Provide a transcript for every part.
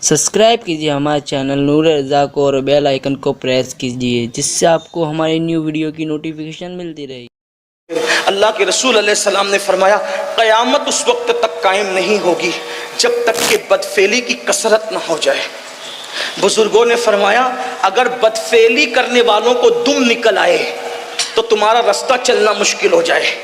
Subscribe कीजिए हमारे channel नूर रज़ा को और बेल आइकन को प्रेस कीजिए जिससे आपको हमारी न्यू वीडियो की नोटिफिकेशन मिलती रहे। अल्लाह के रसूल अलैहिस्सलाम ने फरमाया क़यामत उस वक्त तक कायम नहीं होगी जब तक कि बदफेली की कसरत ना हो जाए। बुजुर्गों ने फरमाया अगर बदफेली करने वालों को दुम निकल आए तो तुम्हारा रास्ता चलना मुश्किल हो जाए।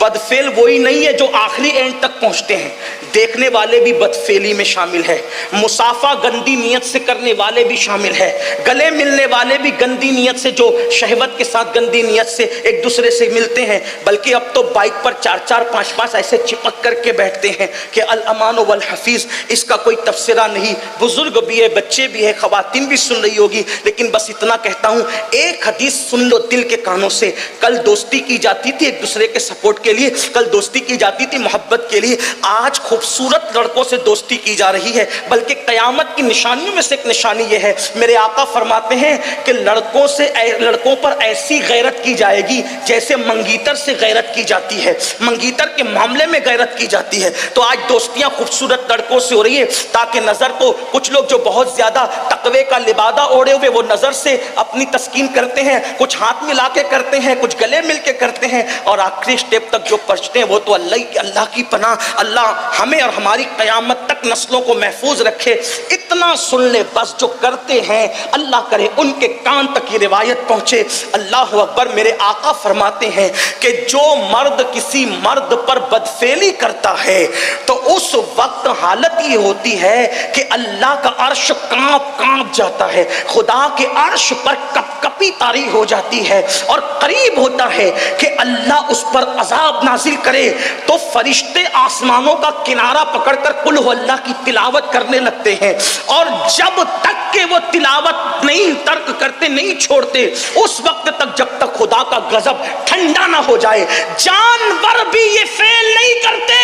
बदफेल वही नहीं है जो आखिरी एंड तक पहुंचते हैं, देखने वाले भी बदफेली में शामिल है। मुसाफा गंदी नीयत से करने वाले भी शामिल है। गले मिलने वाले भी गंदी नीयत से, जो शहवत के साथ गंदी नीयत से एक दूसरे से मिलते हैं, बल्कि अब तो बाइक पर 4-4, 5-5 ऐसे चिपक करके बैठते हैं कि अल अमान वल हफीज। इसका कोई तफसीरा नहीं। बुजुर्ग भी है, बच्चे भी है, खवातीन भी सुन रही होगी, लेकिन बस इतना कहता हूँ, एक हदीस सुन लो दिल के कानों से। कल दोस्ती की जाती थी एक दूसरे के सपोर्ट के लिए, कल दोस्ती की जाती थी मोहब्बत के लिए, आज खूबसूरत लड़कों से दोस्ती की जा रही है। बल्कि कयामत की निशानियों में से एक निशानी यह है, मेरे आका फरमाते हैं कि लड़कों पर ऐसी गैरत की जाएगी जैसे मंगीतर से गैरत की जाती है, मंगीतर के मामले में गैरत की जाती है। तो आज दोस्तियां खूबसूरत लड़कों से हो रही है ताकि नजर को, कुछ लोग जो बहुत ज्यादा तकवे का लिबादा ओढ़े हुए वो नजर से अपनी तस्कीन करते हैं, कुछ हाथ मिला के करते हैं, कुछ गले मिल के करते हैं, और आखिरी स्टेप तक जो पहुंचते हैं वो तो अल्लाह की पनाह। अल्लाह हमें और हमारी कयामत तक नस्लों को महफूज रखे। इतना सुन ले बस, जो करते हैं अल्लाह करे उनके कान तक ये रिवायत पहुंचे। अल्लाह अकबर। मेरे आका फरमाते हैं कि जो मर्द किसी मर्द पर बदफेली करता है तो उस वक्त हालत ये होती है कि अल्लाह का अर्श कांप जाता है, खुदा के अर्श पर कपकपी तारी हो जाती है, और करीब होता है कि अल्लाह उस पर अजाब नाजिल करे तो फरिश्ते आसमानों का किनारा पकड़कर कुल हु अल्लाह की तिलावत करने लगते हैं। और जब तक के वो तिलावत नहीं तर्क करते, नहीं छोड़ते, उस वक्त तक जब तक खुदा का गजब ठंडा ना हो जाए। जानवर भी ये फेल नहीं करते।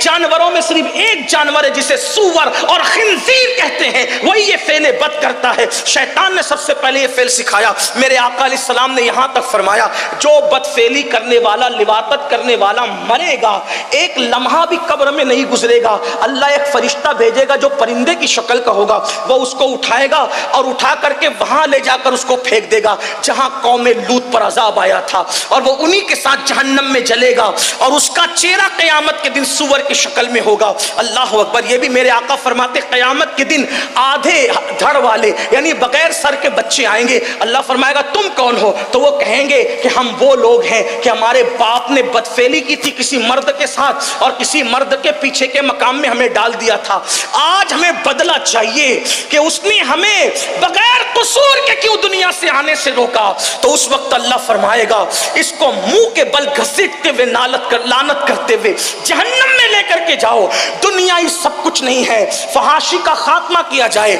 जानवरों में सिर्फ एक जानवर है जिसे सूअर और खिंजीर कहते हैं, वही ये फेल बद करता है। शैतान ने सबसे पहले ये फेल सिखाया। मेरे आका अलैहिस्सलाम ने यहां तक फरमाया जो बदफेली करने वाला, लिवातत करने वाला मरेगा, एक लम्हा भी कब्र में नहीं गुजरेगा, अल्लाह एक फरिश्ता भेजेगा जो परिंदे की शक्ल का होगा, वो उसको उठाएगा और उठा करके वहां ले जाकर उसको फेंक देगा जहां कौमे लूत पर अजाब आया था, और वो उन्हीं के साथ जहन्नम में जलेगा, और उसका चेहरा क़यामत के दिन सूअर की शक्ल में होगा। अल्लाह अकबर। ये भी मेरे आका फरमाते क़यामत के दिन आधे धड़ वाले यानी बगैर सर के बच्चे आएंगे। अल्लाह फरमाएगा तुम कौन हो? तो वो कहेंगे कि हम वो लोग हैं कि हमारे बाप ने बदफेली की थी किसी मर्द के साथ और किसी मर्द के पीछे के मकाम में हमें डाल दिया था। आज हमें बदला चाहिए कि उसने हमें बगैर कसूर के क्यों दुनिया से आने से रोका। तो उस वक्त अल्लाह फरमाएगा इसको मुंह के बल घसीटते हुए लानत करते हुए जहन्नम में लेकर के जाओ। दुनिया ही सब कुछ नहीं है, फहाशी का खात्मा किया जाए।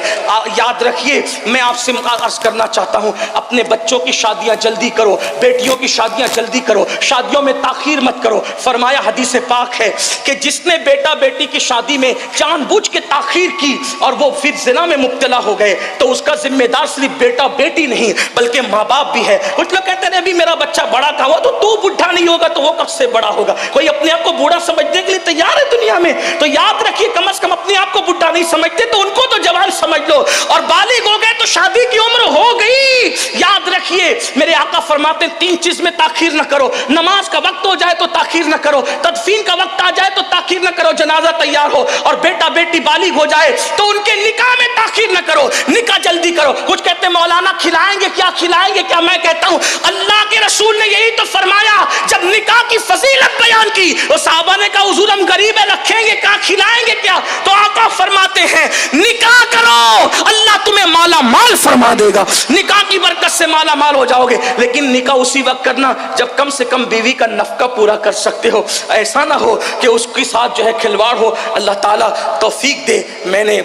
याद रखिए, मैं आपसे अर्ज करना चाहता हूं, अपने बच्चों की शादियां जल्दी करो, बेटियों की शादियां जल्दी करो, शादियों में ताखीर मत करो। फरमाया हदीस पाक है कि जिसने बेटा बेटी की शादी में जानबूझ के ताखीर की और वो फिर ज़िना में मुब्तला हो गए तो उसका जिम्मेदार सिर्फ बेटा बेटी नहीं बल्कि माँ बाप भी है। कुछ लोग कहते हैं अभी मेरा बच्चा बड़ा था, वो तो तू बुढ़ा नहीं होगा तो वो कब से बड़ा होगा। कोई अपने आप को बूढ़ा समझने के लिए तैयार है दुनिया में? तो याद रखिए, कम से कम अपने आप को बुढ़ा नहीं समझते तो उनको तो जवान समझ लो, और बालिग हो गए तो शादी की उम्र हो गई। याद रखिए, मेरे आका फरमाते हैं 3 चीज में ताखीर न करो। नमाज का वक्त हो जाए तो ताखीर न करो, तदफीन का वक्त आ जाए तो ताखीर न करो, जनाजा तैयार हो और बेटा बेटी बालिग हो जाए तो उनके निकाह में ताखीर न करो, निकाह जल्दी करो। कुछ कहते हैं मौलाना खिलाएंगे क्या, खिलाएंगे क्या? मैं कहता हूं अल्लाह के रसूल ने यही तो फरमाया जब निकाह की फजीलत बयान की। वो साहबा ने कहा हुजूर हम गरीब है, रखेंगे क्या, खिलाएंगे क्या? तो आका फरमाते हैं निकाह करो, अल्लाह तुम्हें माला माल फरमा देगा, निकाह की बरकत से माला माल हो जाओगे। लेकिन निकाह उसी वक्त करना जब कम से कम बीवी का नफका पूरा कर सकते हो। ऐसा ना हो कि उसके साथ जो है खिलवाड़ हो। अल्लाह ताला तौफीक दे। मैंने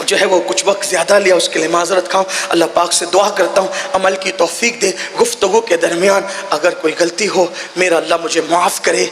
जो है वो कुछ वक्त ज़्यादा लिया, उसके लिए माजरत खाऊँ। अल्लाह पाक से दुआ करता हूँ अमल की तौफीक दे। गुफ्तगू के दरमियान अगर कोई गलती हो मेरा अल्लाह मुझे माफ़ करे।